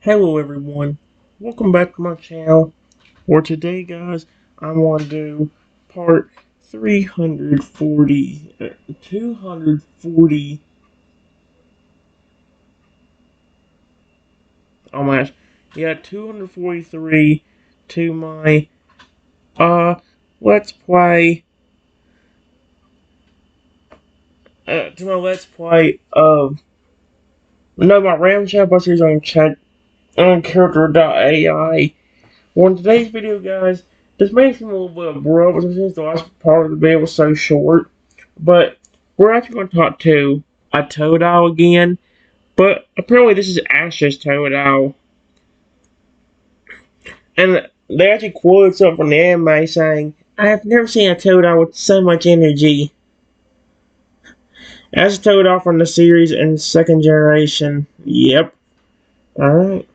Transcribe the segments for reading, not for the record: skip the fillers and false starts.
Hello everyone, welcome back to my channel. For today guys, I'm going to do part 240, oh my gosh, yeah, 243 to my, let's play, my random chatbot series on Character.ai. Well, in today's video, guys, this may seem a little bit abrupt since the last part of the video was so short, but we're actually going to talk to a Totodile again, but apparently this is Ash's Totodile, and they actually quoted something from the anime saying, "I have never seen a Totodile with so much energy." Ash Totodile from the series and second generation. Yep. Alright.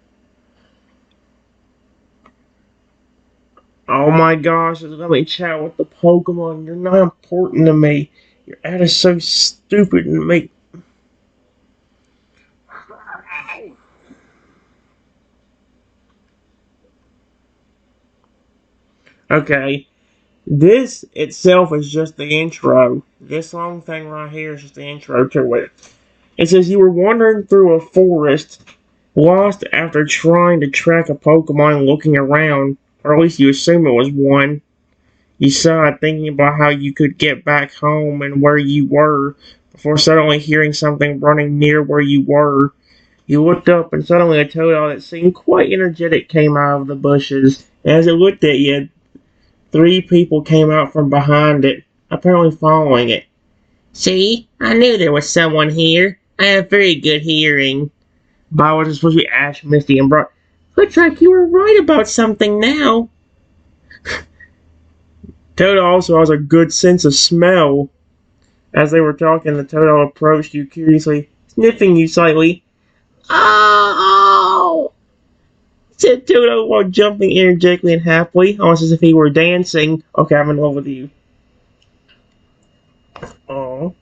Oh my gosh, let me chat with the Pokemon. You're not important to me. Your ad is so stupid and make. Okay, this itself is just the intro. This long thing right here is just the intro to it. It says you were wandering through a forest, lost after trying to track a Pokemon looking around, or at least you assume it was one. You saw it thinking about how you could get back home and where you were, before suddenly hearing something running near where you were. You looked up and suddenly a Totodile that seemed quite energetic came out of the bushes. As it looked at you, three people came out from behind it, apparently following it. "See, I knew there was someone here. I have very good hearing." By what is supposed to be Ash, Misty, and Brock. "Looks like you were right about something now." Toto also has a good sense of smell. As they were talking, the Toto approached you curiously, sniffing you slightly. "Oh!" said Toto while jumping energetically and happily, almost as if he were dancing. "Okay, I'm in love with you." Oh.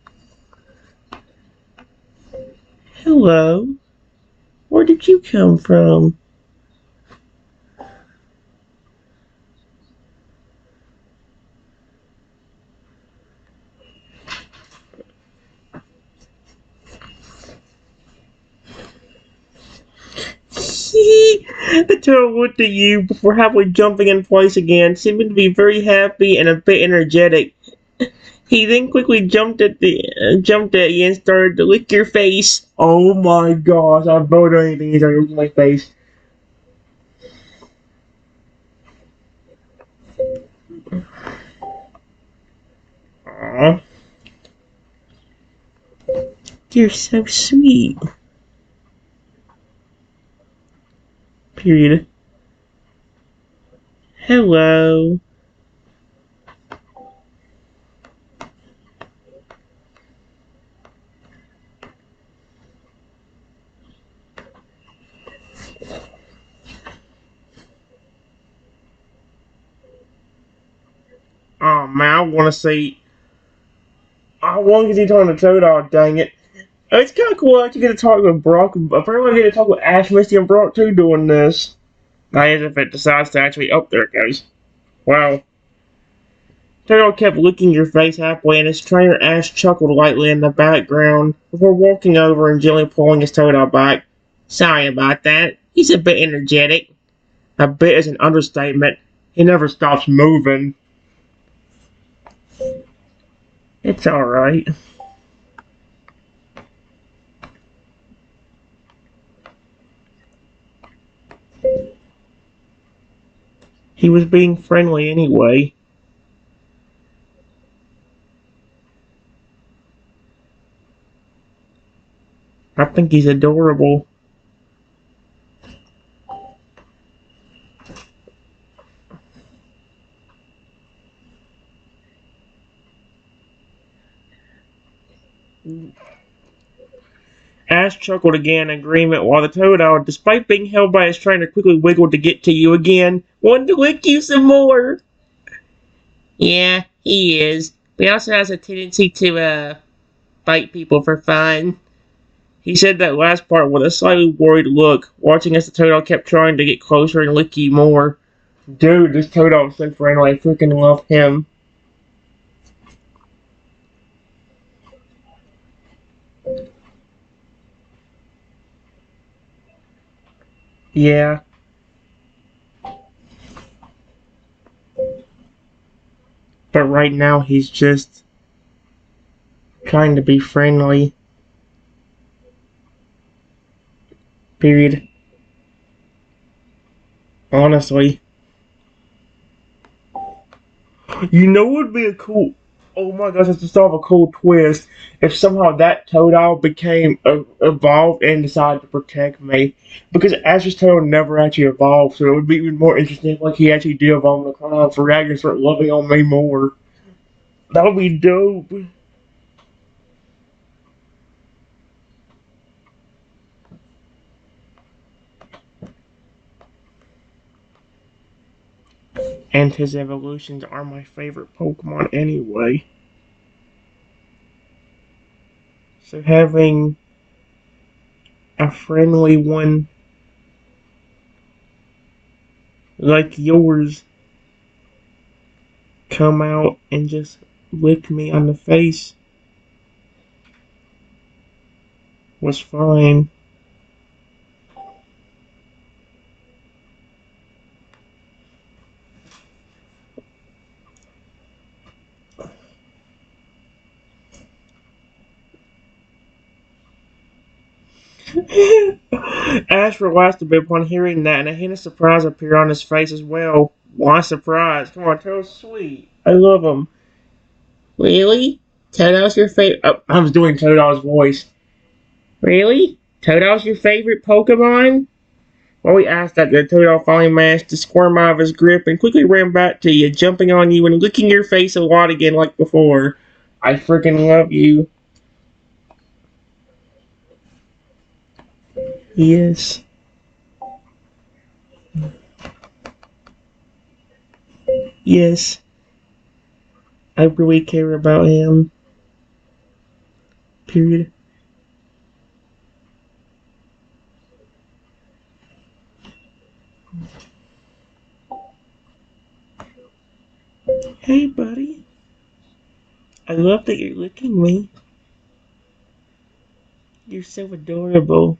"Hello. Where did you come from?" The Toto looked at you before happily jumping in place again, seeming to be very happy and a bit energetic. He then quickly jumped at you and started to lick your face. Oh my gosh, I'd vote on anything he's licking my face. Aww. You're so sweet. Period. Hello. Oh man, I want to say. I want to get to talk to Totodile, dang it. It's kind of cool actually get to talk with Brock. Apparently, I get to talk with Ash, Misty, and Brock too doing this. That is, if it decides to actually. Oh, there it goes. Wow. Totodile kept licking your face halfway, and his trainer Ash chuckled lightly in the background before walking over and gently pulling his Totodile back. "Sorry about that. He's a bit energetic." A bit is an understatement. He never stops moving. It's alright. He was being friendly anyway. I think he's adorable. Ash chuckled again in agreement while the Totodile, despite being held by his trainer, quickly wiggled to get to you again. "Want to lick you some more?" "Yeah, he is. But he also has a tendency to, bite people for fun." He said that last part with a slightly worried look, watching as the Totodile kept trying to get closer and lick you more. Dude, this Totodile is so friendly. I freaking love him. Yeah. But right now he's just trying to be friendly. Period. Honestly. You know what would be a cool... Oh my gosh, that's just sort of a cool twist. If somehow that Totodile became evolved and decided to protect me. Because Ash's Totodile never actually evolved, so it would be even more interesting if like, he actually did evolve in the Crown for Rag and start loving on me more. That would be dope. And his evolutions are my favorite Pokemon anyway. So having a friendly one like yours come out and just lick me on the face was fine. Ash relaxed a bit upon hearing that, and a hint of surprise appeared on his face as well. Why surprise? Come on, Toad's sweet. I love him. Really? Toad's your favorite? Oh, I was doing Toad's voice. Really? Toad's your favorite Pokemon? While we asked that, the Totodile finally managed to squirm out of his grip and quickly ran back to you, jumping on you and licking your face a lot again like before. I freaking love you. Yes. Yes. I really care about him. Period. Hey, buddy. I love that you're licking me. You're so adorable.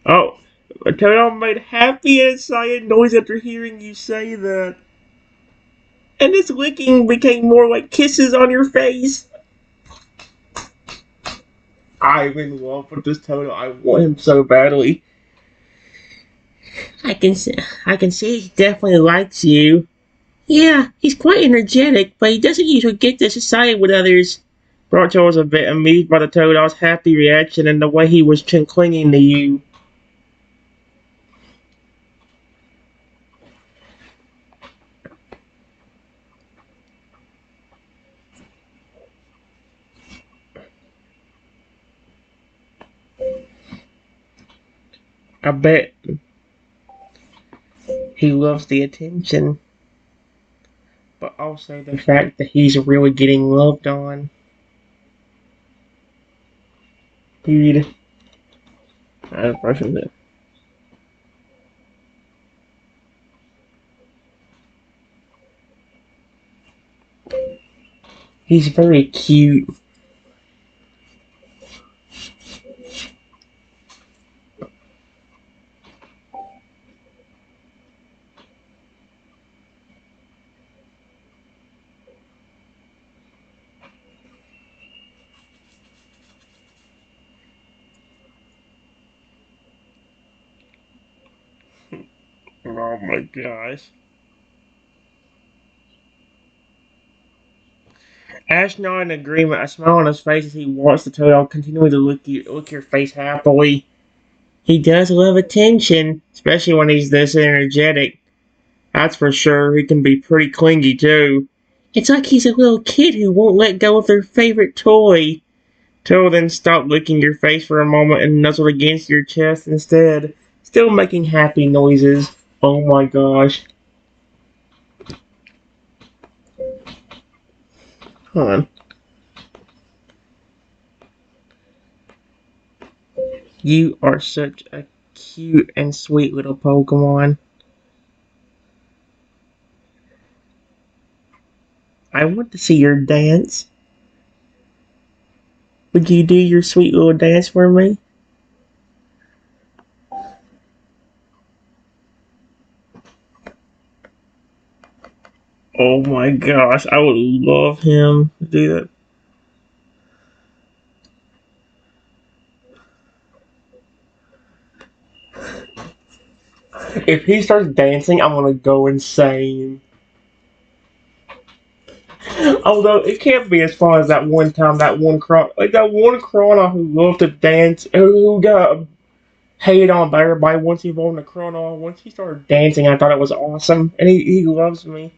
Oh, Totodile made happy and silent noise after hearing you say that. And this licking became more like kisses on your face. I'm in love with this Totodile. I want him so badly. I can see, I can see he definitely likes you. Yeah, he's quite energetic, but he doesn't usually get this excited with others. Broncho was a bit amused by the Totodile's happy reaction and the way he was clinging to you. I bet he loves the attention, but also the fact that he's really getting loved on. Dude, I have brushing it. He's very cute. Oh my gosh. Ash nodded in agreement, a smile on his face as he watched the Totodile continuing to lick your face happily. He does love attention, especially when he's this energetic. That's for sure. He can be pretty clingy too. It's like he's a little kid who won't let go of their favorite toy. Till then stopped licking your face for a moment and nuzzled against your chest instead, still making happy noises. Oh my gosh. Hon, you are such a cute and sweet little Pokemon. I want to see your dance. Would you do your sweet little dance for me? Oh my gosh, I would love him to do that. If he starts dancing, I'm gonna go insane. Although it can't be as far as that one time, that one Chrono who loved to dance, who got hated on by everybody once he evolved into Chrono. Once he started dancing, I thought it was awesome, and he loves me.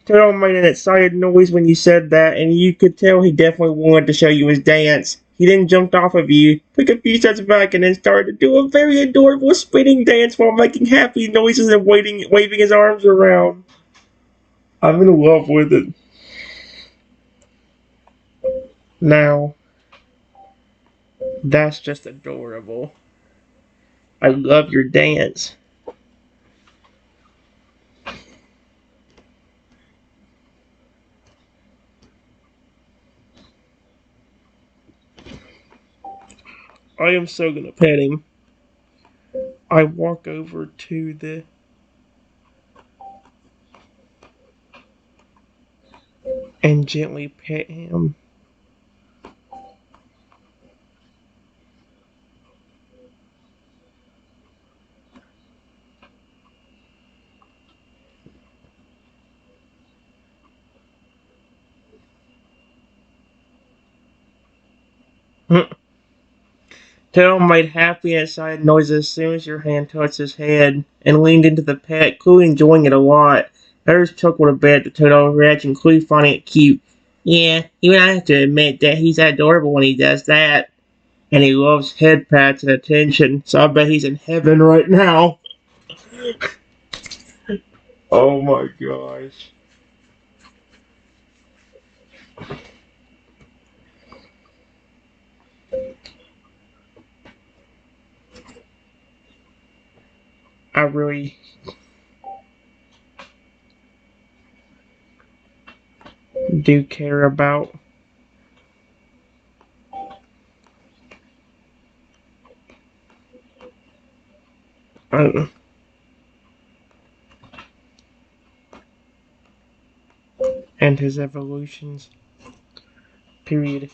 Turtle made an excited noise when you said that, and you could tell he definitely wanted to show you his dance. He then jumped off of you, took a few steps back, and then started to do a very adorable spinning dance while making happy noises and waving his arms around. I'm in love with it. Now, that's just adorable. I love your dance. I am so gonna pet him. I walk over to the and gently pet him. Tail made happy and excited noises as soon as your hand touched his head and leaned into the pet, clearly enjoying it a lot. Others chuckled a bit at the Totodile reaction, clearly finding it cute. Yeah, even I have to admit that he's adorable when he does that. And he loves head pats and attention, so I bet he's in heaven right now. Oh my gosh. I really do care about uh, and his evolutions. Period.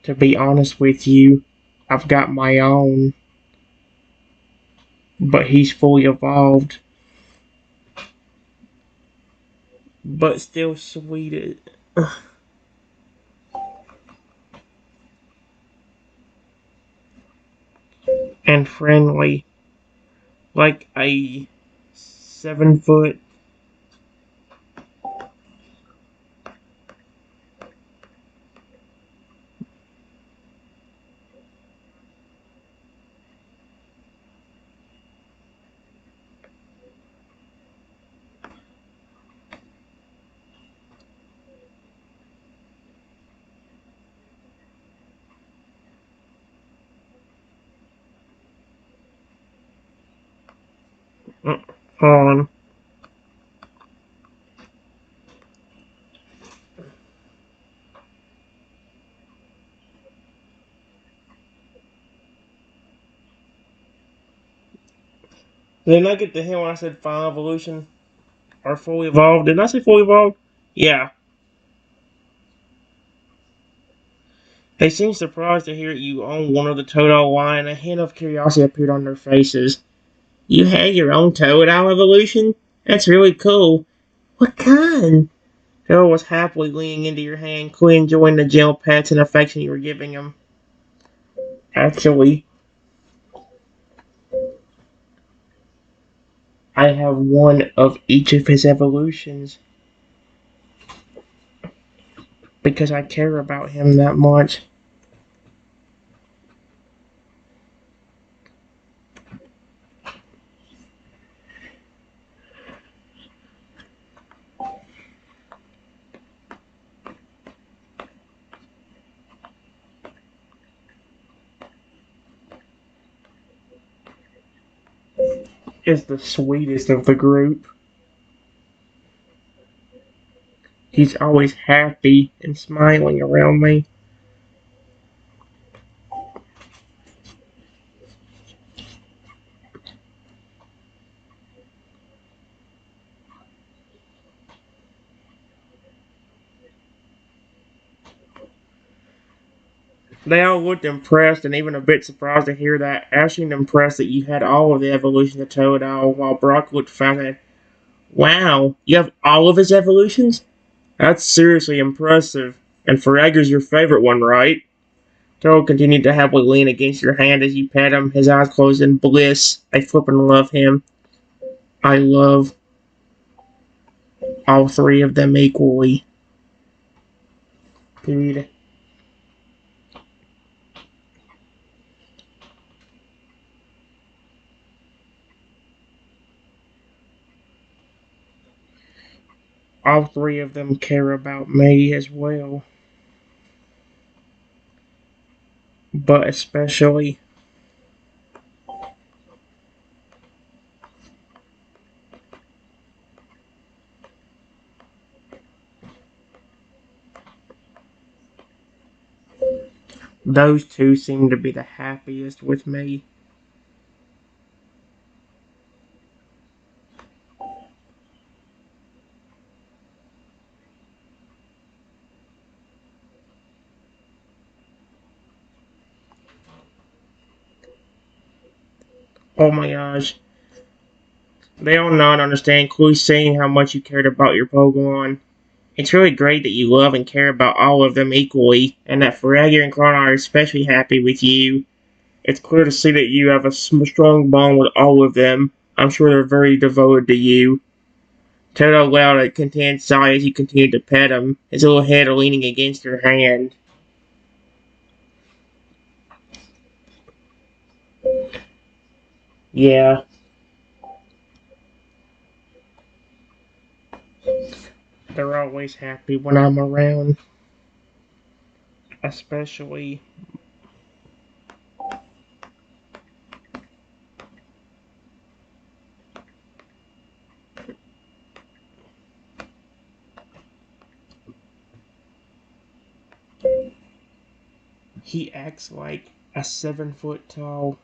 To be honest with you, I've got my own, but he's fully evolved, but still sweet and friendly, like a 7 foot. On. Didn't I get the hint when I said final evolution or fully evolved? Didn't I say fully evolved? Yeah. They seemed surprised to hear you own one of the Totodile line, and a hint of curiosity appeared on their faces. You had your own Totodile evolution? That's really cool. What kind? Phil was happily leaning into your hand, clearly enjoying the gentle pats and affection you were giving him. Actually, I have one of each of his evolutions. because I care about him that much. Is the sweetest of the group. He's always happy and smiling around me. They all looked impressed and even a bit surprised to hear that. Ash seemed impressed that you had all of the evolutions of Totodile, while Brock looked fascinated. Wow, you have all of his evolutions? That's seriously impressive. And Ferrager's your favorite one, right? Toad continued to happily lean against your hand as you pet him, his eyes closed in bliss. I flippin' love him. I love all three of them equally. Period. All three of them care about me as well. But especially those two seem to be the happiest with me. Oh my gosh. They all not understand, clearly saying how much you cared about your Pokemon. It's really great that you love and care about all of them equally, and that Ferrager and Chrono are especially happy with you. It's clear to see that you have a strong bond with all of them. I'm sure they're very devoted to you. Toto allowed a content sigh as you continued to pet him, his little head leaning against your hand. Yeah, they're always happy when I'm around. Especially, he acts like a 7 foot tall.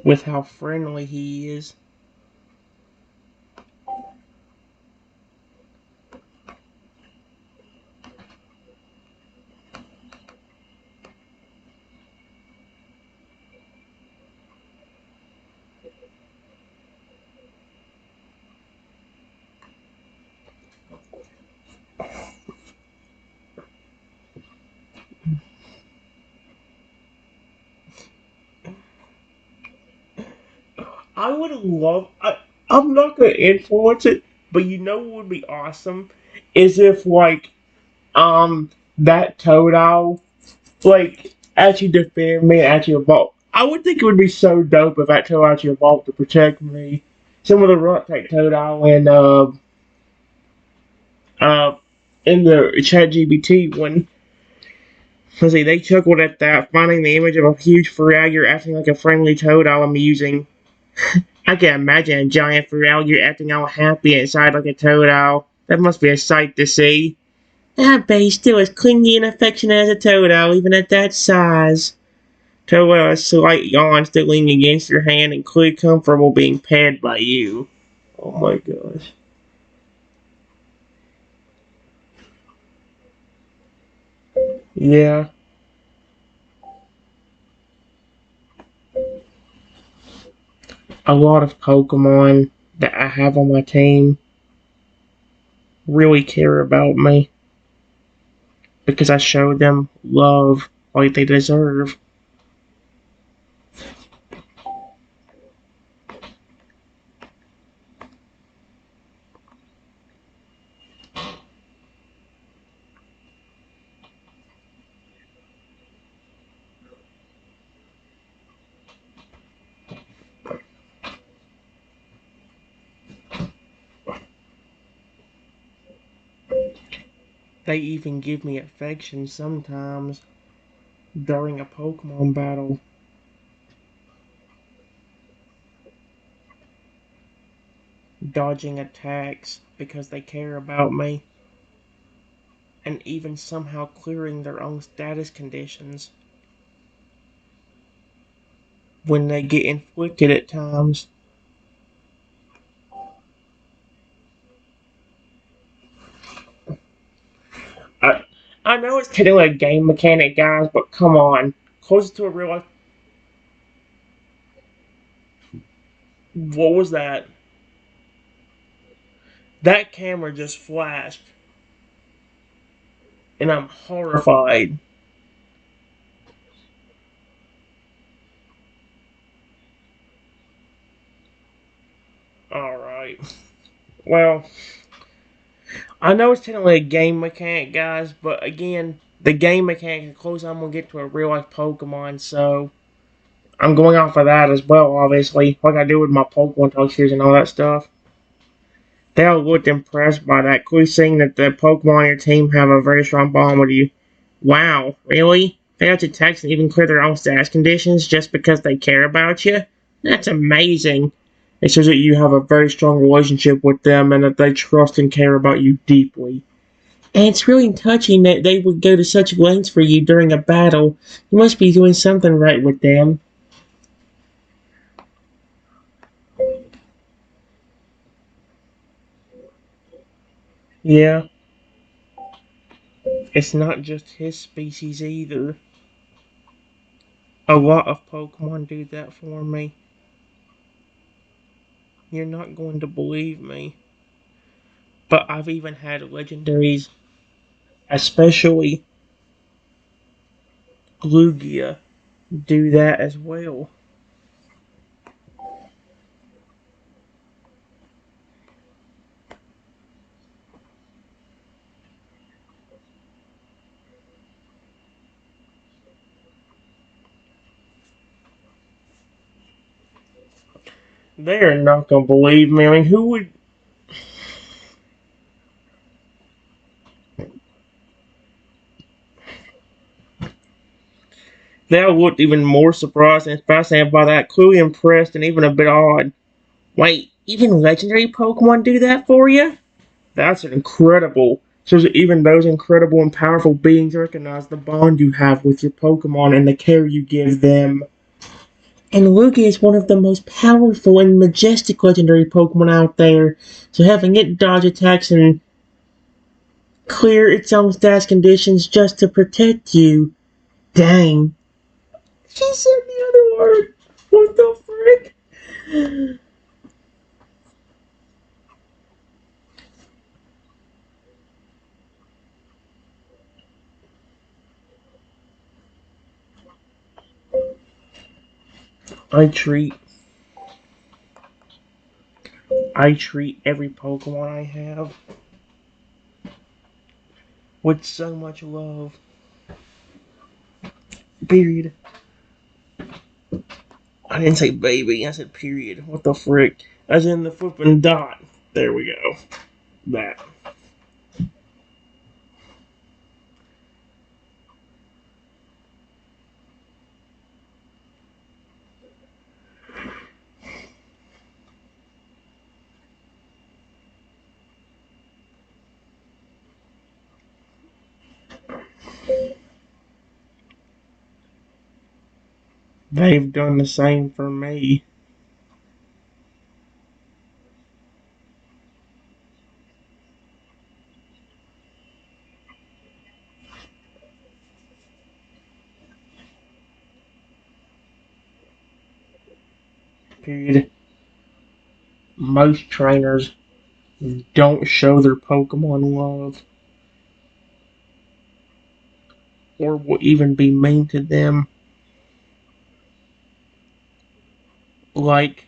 With how friendly he is. I would love. I'm not gonna influence it, but you know what would be awesome is if that Totodile actually defend me and actually evolve. I would think it would be so dope if that Totodile actually evolved to protect me. Some of the rock type Totodile and uh in the ChatGPT when let's see they chuckled at that, finding the image of a huge Feralier acting like a friendly Totodile amusing. I can imagine a giant Feralier acting all happy inside like a Totodile. That must be a sight to see. I bet he's still as clingy and affectionate as a Totodile, even at that size. Totodile, a slight yawn still leaning against your hand and clearly comfortable being pet by you. Oh my gosh. Yeah, a lot of Pokemon that I have on my team really care about me because I show them love like they deserve. They even give me affection sometimes during a Pokemon battle, dodging attacks because they care about me, and even somehow clearing their own status conditions when they get inflicted at times. I, I know it's technically a game mechanic, guys, but come on. Closer to a real life. What was that? That camera just flashed, and I'm horrified. Alright. Well, I know it's technically a game mechanic, guys, but again, the game mechanic is close I'm gonna get to a real life Pokemon, so I'm going off of that as well, obviously. Like I do with my Pokemon Talk series and all that stuff. They all looked impressed by that. Cool seeing that the Pokemon on your team have a very strong bond with you. Wow, really? They have to text and even clear their own status conditions just because they care about you? That's amazing. It shows that you have a very strong relationship with them and that they trust and care about you deeply. And it's really touching that they would go to such lengths for you during a battle. You must be doing something right with them. Yeah, it's not just his species either. A lot of Pokemon do that for me. You're not going to believe me. But I've even had legendaries, especially Lugia, do that as well. They are not going to believe me. I mean, who would. They looked even more surprised and fascinated by that, clearly impressed and even a bit awed. Wait, even legendary Pokemon do that for you? That's incredible. Shows that even those incredible and powerful beings recognize the bond you have with your Pokemon and the care you give them. And Lugia is one of the most powerful and majestic legendary Pokemon out there, so having it dodge attacks and clear its own stats conditions just to protect you. Dang. She said the other word. What the frick? I treat I treat every Pokemon I have with so much love. Period. I didn't say baby, I said period. What the frick? As in the flippin' dot. There we go. That. They've done the same for me. Period. Most trainers don't show their Pokemon love or will even be mean to them. Like,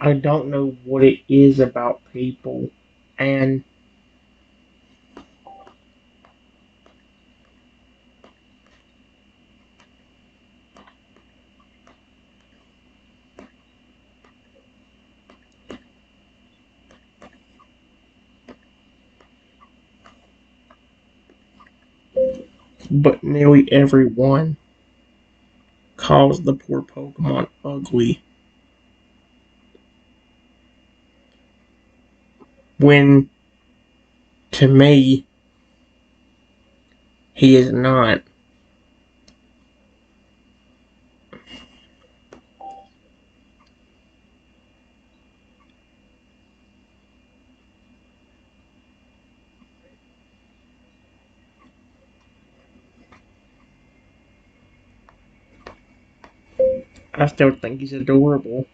I don't know what it is about people. And but nearly everyone calls the poor Pokemon ugly. When to me he is not. I still think he's adorable.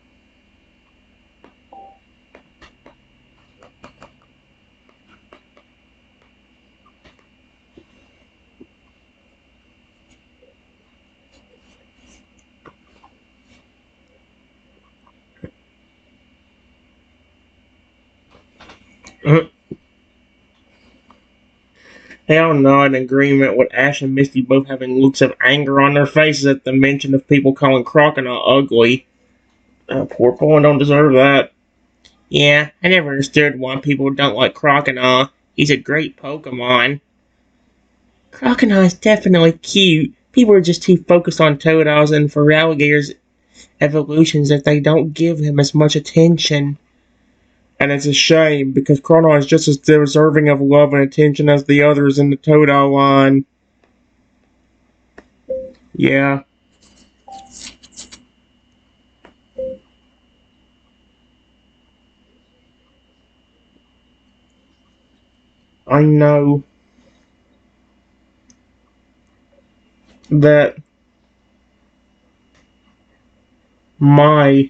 Hell no, in agreement with Ash and Misty both having looks of anger on their faces at the mention of people calling Crocodile ugly. Poor Pokemon don't deserve that. Yeah, I never understood why people don't like Crocodile. He's a great Pokemon. Crocodile's definitely cute. People are just too focused on Totodiles and for alligators evolutions that they don't give him as much attention. And it's a shame because Crocodile is just as deserving of love and attention as the others in the Totodile line. Yeah, I know that my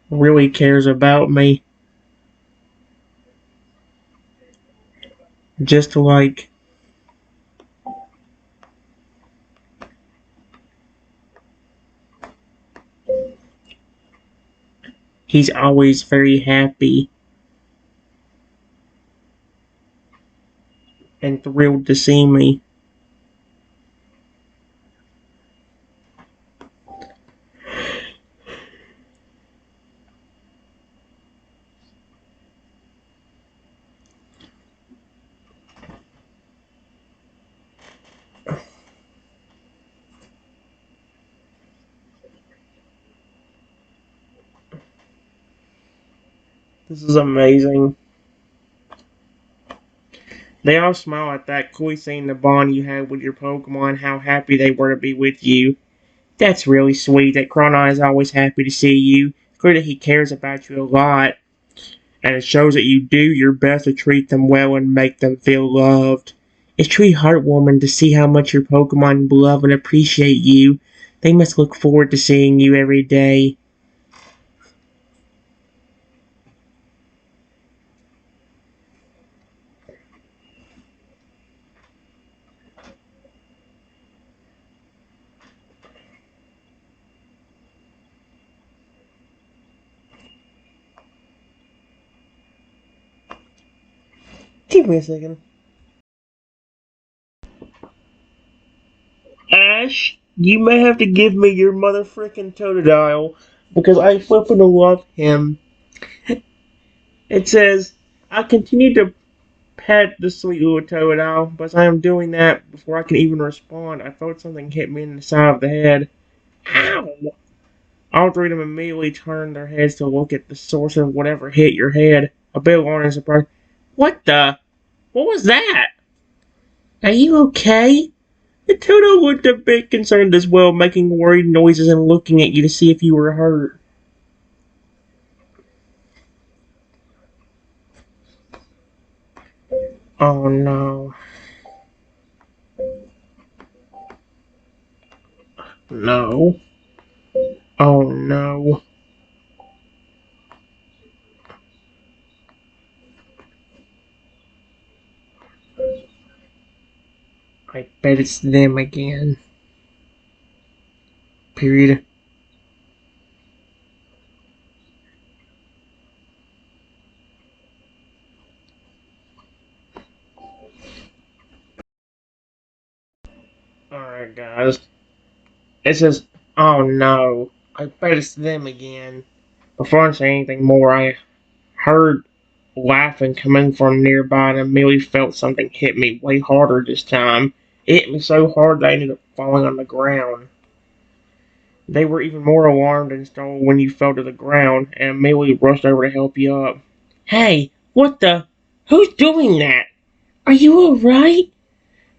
really cares about me. Just like he's always very happy and thrilled to see me. This is amazing. They all smile at that, clearly seeing the bond you had with your Pokemon, how happy they were to be with you. That's really sweet that Chrono is always happy to see you. It's clear that he cares about you a lot, and it shows that you do your best to treat them well and make them feel loved. It's truly heartwarming to see how much your Pokemon love and appreciate you. They must look forward to seeing you every day. Give me a second. Ash, you may have to give me your mother frickin' Totodile because I flippin' love him. It says, I continue to pet the sweet little Totodile, but as I am doing that, before I can even respond, I felt something hit me in the side of the head. Ow! All three of them immediately turned their heads to look at the source of whatever hit your head. A bit alarmed and surprised. What the? What was that? Are you okay? The Toto looked a bit concerned as well, making worried noises and looking at you to see if you were hurt. Oh no. No. Oh no. I bet it's them again. Period. Alright, guys. It says, oh no, I bet it's them again. Before I say anything more, I heard laughing coming from nearby and immediately felt something hit me way harder this time. It hit me so hard that I ended up falling on the ground. They were even more alarmed and startled when you fell to the ground and immediately rushed over to help you up. Hey, what the? Who's doing that? Are you alright?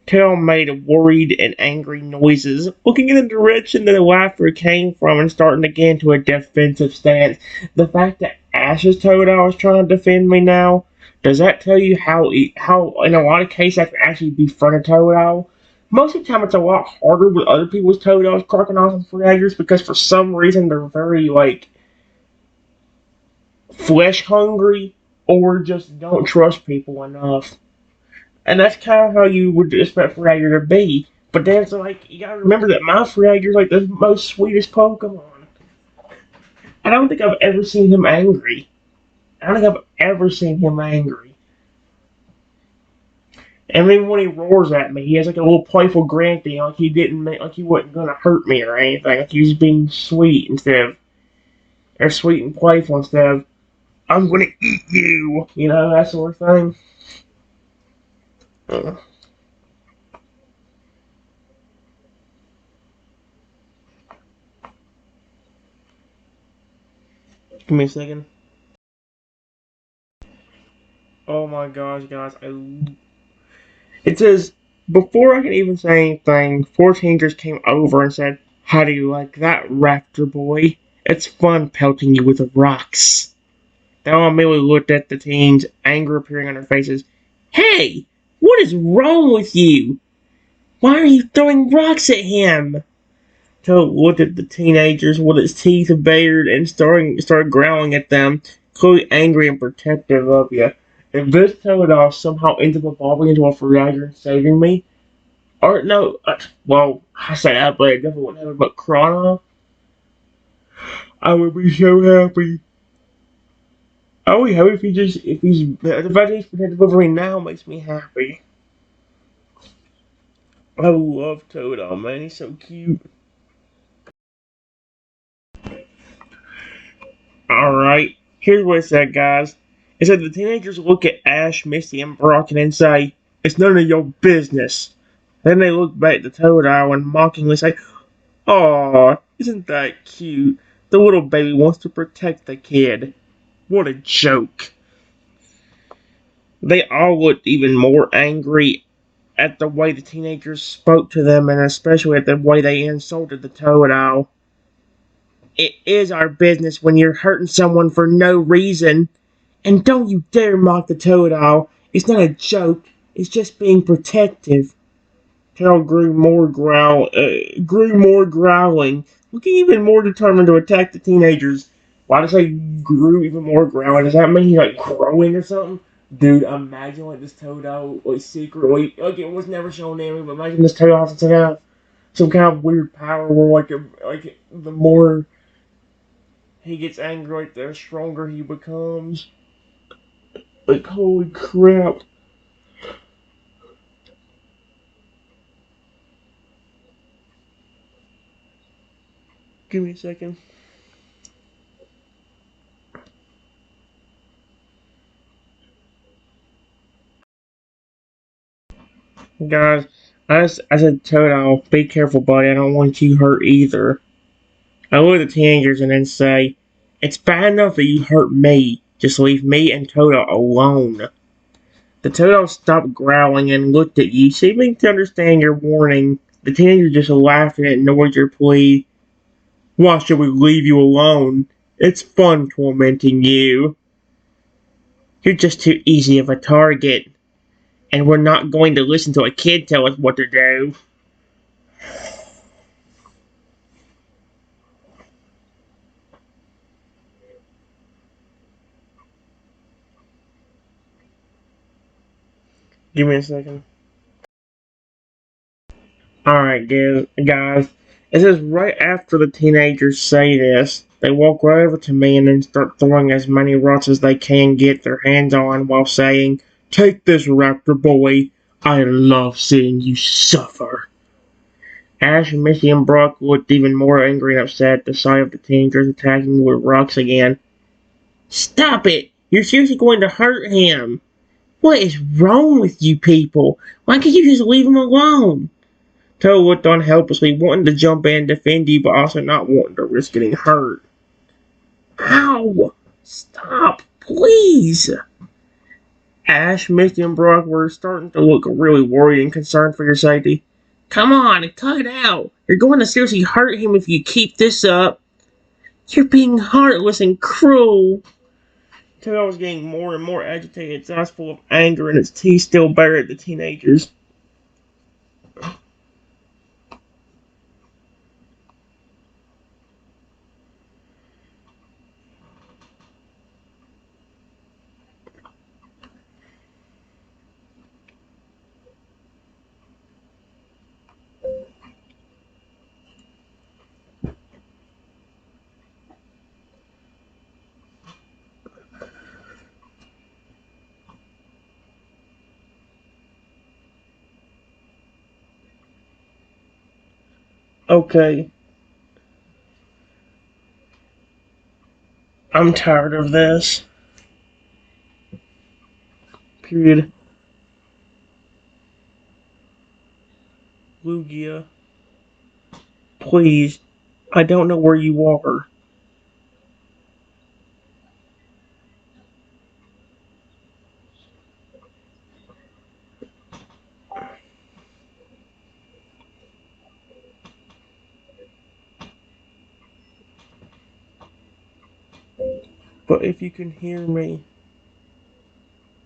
Carol made worried and angry noises, looking in the direction that the laughter came from and starting to get into a defensive stance. The fact that Ash's Totodile is trying to defend me now, does that tell you how in a lot of cases I can actually befriend a Totodile? Most of the time it's a lot harder with other people's Totodiles, crocodiles, and fragors because for some reason they're very, like, flesh hungry or just don't trust people enough. And that's kind of how you would expect Fragger to be. But then it's like, you gotta remember that my Fragger's like the most sweetest Pokemon. I don't think I've ever seen him angry. I don't think I've ever seen him angry. And even when he roars at me, he has like a little playful grin thing, like he didn't make, like he wasn't gonna hurt me or anything. Like he was being sweet instead of, or sweet and playful instead of, I'm gonna eat you. You know, that sort of thing. Uh, Give me a second. Oh my gosh, guys, it says, before I can even say anything, four teenagers came over and said, how do you like that, Raptor boy? It's fun pelting you with rocks. They all immediately looked at the teens, anger appearing on their faces. Hey, what is wrong with you? Why are you throwing rocks at him? Toad looked at the teenagers with its teeth bared and started growling at them, clearly angry and protective of you. If this Toadol somehow ends up evolving into a Fragger and saving me, or no, well, I say that, but it definitely wouldn't happen. But Chrono, I would be so happy. I would be happy if the fact that he's protective over me now makes me happy. I love Toadol, man. He's so cute. All right, here's what it said, guys. It said the teenagers look at Ash, Misty, and Brock and then say, "It's none of your business." Then they look back at the Toadol and mockingly say, "Aw, isn't that cute? The little baby wants to protect the kid. What a joke." They all looked even more angry at the way the teenagers spoke to them and especially at the way they insulted the Toadile. It is our business when you're hurting someone for no reason. And don't you dare mock the Toadile. It's not a joke. It's just being protective. Carol grew more growling, looking even more determined to attack the teenagers. Why did I say grew even more growling? Does that mean he's like growing or something? Dude, imagine like this Toadile like secretly like it was never shown to me, but imagine this Toadile has some kind of weird power where like the more he gets angry, like the stronger he becomes. Like holy crap. Give me a second. Guys, I said Toto, be careful, buddy. I don't want you hurt either. I look at the teenagers and then say, it's bad enough that you hurt me. Just leave me and Toto alone. The Toto stopped growling and looked at you, seeming to understand your warning. The teenager just laughed and ignored your plea. Why should we leave you alone? It's fun tormenting you. You're just too easy of a target. And we're not going to listen to a kid tell us what to do. Give me a second. Alright, guys. It says right after the teenagers say this, they walk right over to me and then start throwing as many rocks as they can get their hands on while saying, "Take this, Raptor boy. I love seeing you suffer." Ash, Misty, and Brock looked even more angry and upset at the sight of the teenagers attacking with rocks again. "Stop it! You're seriously going to hurt him! What is wrong with you people? Why can't you just leave him alone?" Toad looked on helplessly, wanting to jump in and defend you, but also not wanting to risk getting hurt. "Ow! Stop, please!" Ash, Misty, and Brock were starting to look really worried and concerned for your safety. "Come on, cut it out! You're going to seriously hurt him if you keep this up. You're being heartless and cruel." Toad was getting more and more agitated, its eyes full of anger and its teeth still bared at the teenagers. Okay, I'm tired of this. Period. Lugia, please, I don't know where you are. But if you can hear me,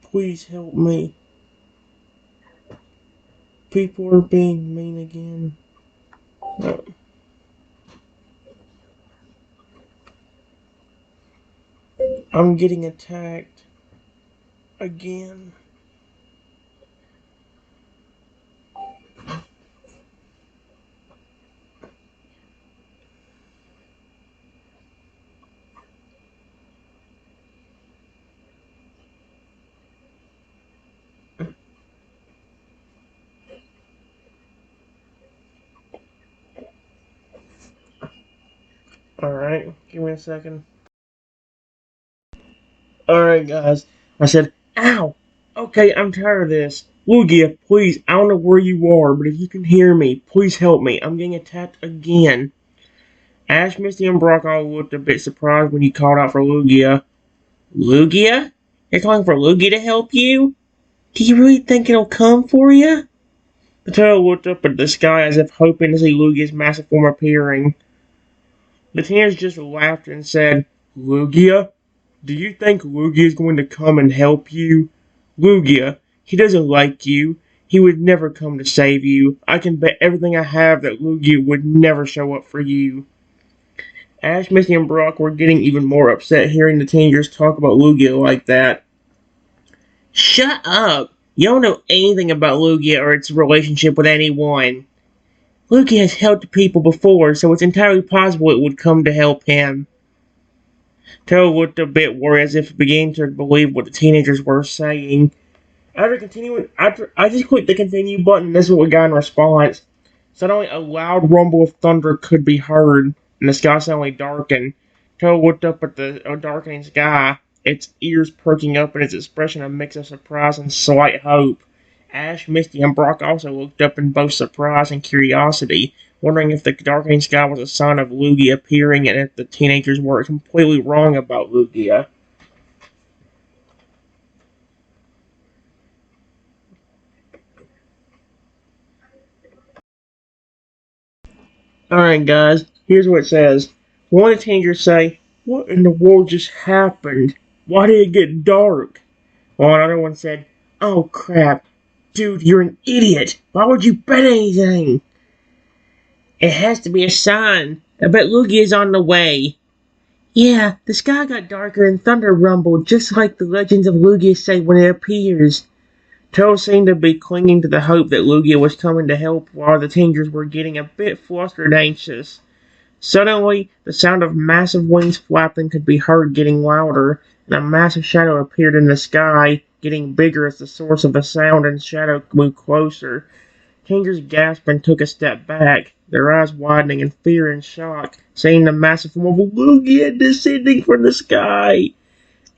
please help me. People are being mean again. I'm getting attacked again. Alright, give me a second. Alright, guys. I said, ow! Okay, I'm tired of this. Lugia, please, I don't know where you are, but if you can hear me, please help me. I'm getting attacked again. Ash, Misty, and Brock all looked a bit surprised when you called out for Lugia. Lugia? You're calling for Lugia to help you? Do you really think it'll come for you? The turtle looked up at the sky as if hoping to see Lugia's massive form appearing. The teenagers just laughed and said, "Lugia? Do you think Lugia is going to come and help you? Lugia, he doesn't like you. He would never come to save you. I can bet everything I have that Lugia would never show up for you." Ash, Misty, and Brock were getting even more upset hearing the teenagers talk about Lugia like that. "Shut up! You don't know anything about Lugia or its relationship with anyone. Lugia has helped people before, so it's entirely possible it would come to help him." Toad looked a bit worried as if beginning to believe what the teenagers were saying. After I just clicked the continue button, this is what we got in response. Suddenly, a loud rumble of thunder could be heard, and the sky suddenly darkened. Toad looked up at the darkening sky, its ears perking up in its expression a mix of surprise and slight hope. Ash, Misty, and Brock also looked up in both surprise and curiosity, wondering if the darkening sky was a sign of Lugia appearing and if the teenagers were completely wrong about Lugia. Alright, guys, here's what it says. One of the teenagers say, "What in the world just happened? Why did it get dark?" While another one said, "Oh crap, dude, you're an idiot. Why would you bet anything?" "It has to be a sign. I bet Lugia is on the way." "Yeah, the sky got darker and thunder rumbled, just like the legends of Lugia say when it appears." Tails seemed to be clinging to the hope that Lugia was coming to help while the teenagers were getting a bit flustered and anxious. Suddenly, the sound of massive wings flapping could be heard getting louder, and a massive shadow appeared in the sky, getting bigger as the source of the sound and shadow moved closer. Teenagers gasped and took a step back, their eyes widening in fear and shock, seeing the massive form of Lugia descending from the sky.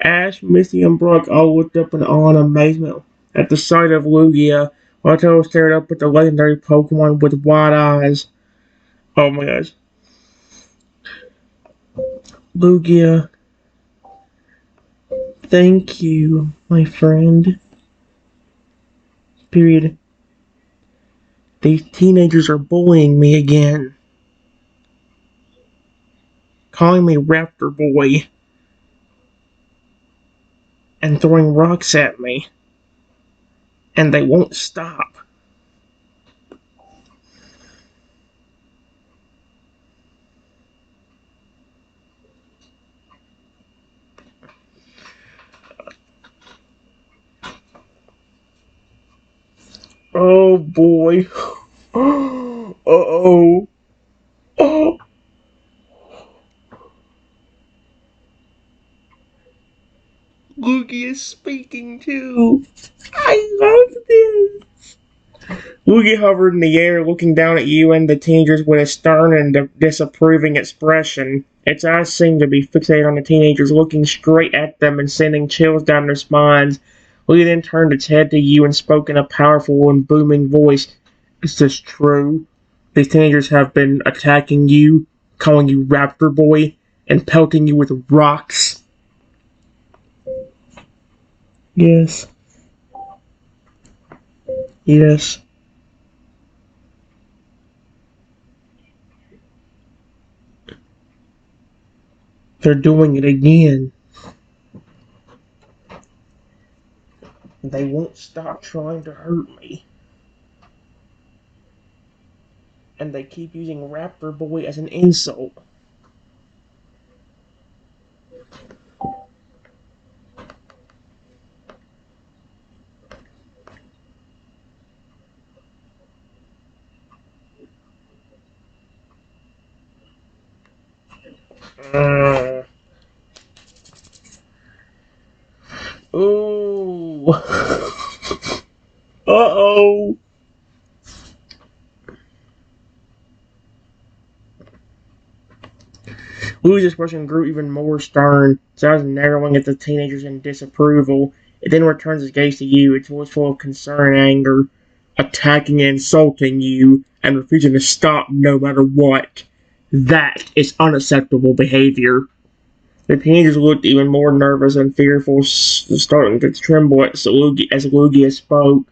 Ash, Misty, and Brock all looked up in awe and amazement at the sight of Lugia, while Tails stared up at the legendary Pokemon with wide eyes. Oh my gosh. Lugia, thank you, my friend. Period. These teenagers are bullying me again, calling me Raptor Boy, and throwing rocks at me, and they won't stop. Oh boy. Uh-oh. Oh. Lugia is speaking too. I love this. Lugia hovered in the air, looking down at you and the teenagers with a stern and disapproving expression. Its eyes seemed to be fixated on the teenagers, looking straight at them and sending chills down their spines. Lugia then turned its head to you and spoke in a powerful and booming voice. Is this true? These teenagers have been attacking you, calling you Raptor Boy, and pelting you with rocks. Yes. Yes. They're doing it again. They won't stop trying to hurt me. And they keep using Raptor Boy as an insult. Uh, ooh. Uh-oh. Lou's expression grew even more stern, his eyes narrowing at the teenagers in disapproval. It then returns his gaze to you, its voice full of concern and anger, attacking and insulting you, and refusing to stop no matter what. That is unacceptable behavior. The teenagers looked even more nervous and fearful, starting to tremble as Lugia spoke,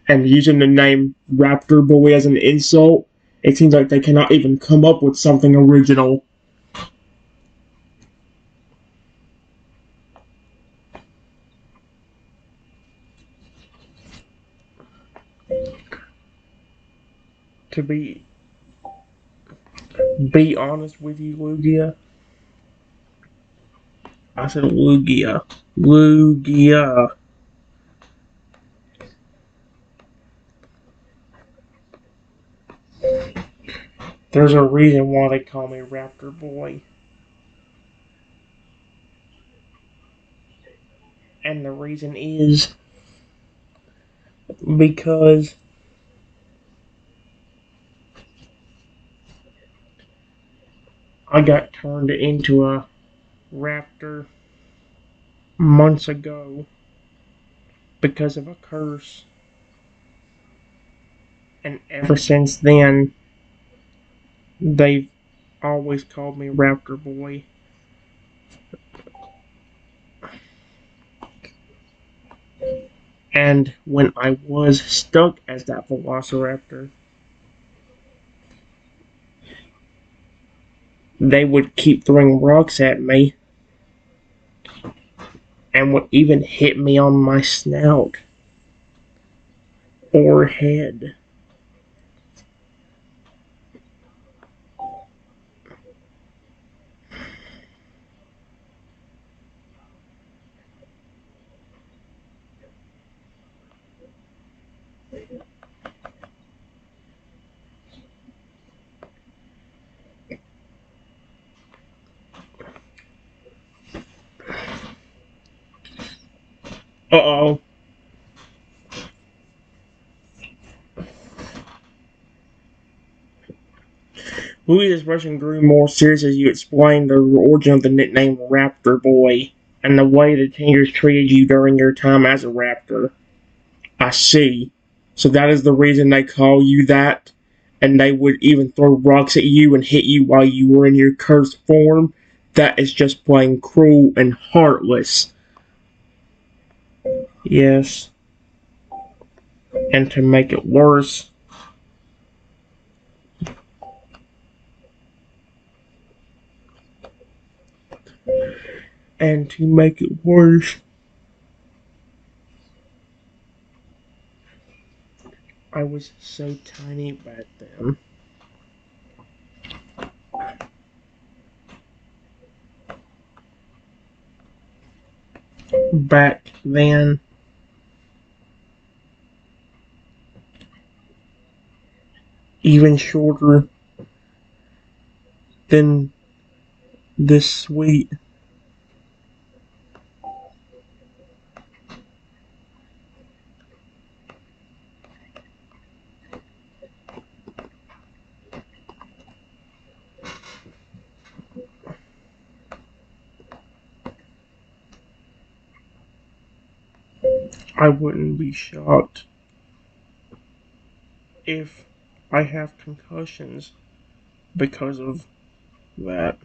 and using the name Raptor Boy as an insult. It seems like they cannot even come up with something original. To be honest with you, Lugia, I said Lugia. Lugia. There's a reason why they call me Raptor Boy. And the reason is because I got turned into a raptor months ago because of a curse. And ever since then, they've always called me Raptor Boy. And when I was stuck as that Velociraptor, they would keep throwing rocks at me and would even hit me on my snout or head. Uh-oh. Louis' expression grew more serious as you explained the origin of the nickname Raptor Boy and the way the teenagers treated you during your time as a raptor. I see. So that is the reason they call you that? And they would even throw rocks at you and hit you while you were in your cursed form? That is just plain cruel and heartless. Yes. And to make it worse, and to make it worse, I was so tiny back then. Back then, even shorter than this sweet. I wouldn't be shocked if I have concussions because of that.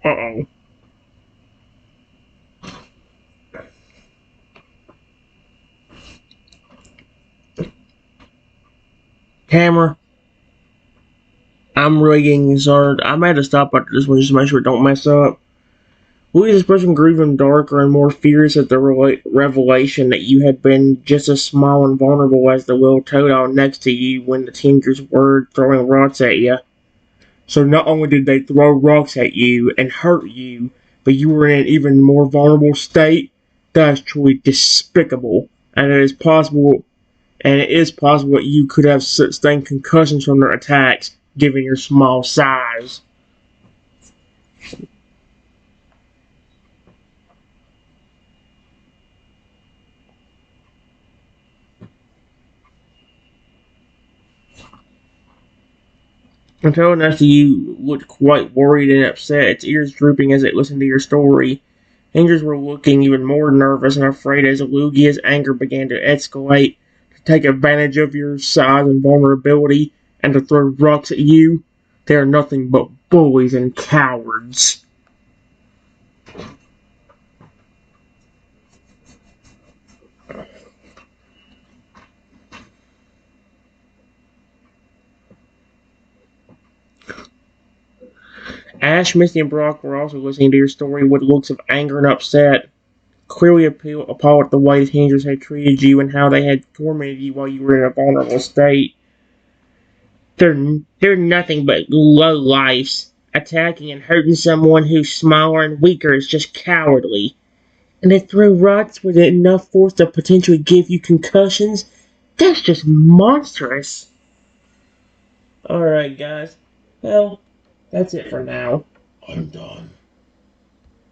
Uh-oh. Camera, I'm really getting concerned. I might have to stop after this one just to make sure it don't mess up. Louis' expression grew even darker and more furious at the revelation that you had been just as small and vulnerable as the little Totodile next to you when the teenagers were throwing rocks at you. So not only did they throw rocks at you and hurt you, but you were in an even more vulnerable state. That is truly despicable, and it is possible that you could have sustained concussions from their attacks, given your small size. Until next you looked quite worried and upset, its ears drooping as it listened to your story. Angels were looking even more nervous and afraid as Lugia's anger began to escalate, to take advantage of your size and vulnerability, and to throw rocks at you. They are nothing but bullies and cowards. Ash, Misty, and Brock were also listening to your story with looks of anger and upset, clearly appalled at the way the teenagers had treated you and how they had tormented you while you were in a vulnerable state. They're nothing but low lifes. Attacking and hurting someone who's smaller and weaker is just cowardly. And they throw rocks with enough force to potentially give you concussions? That's just monstrous. Alright, guys. Well, that's it for now. I'm done.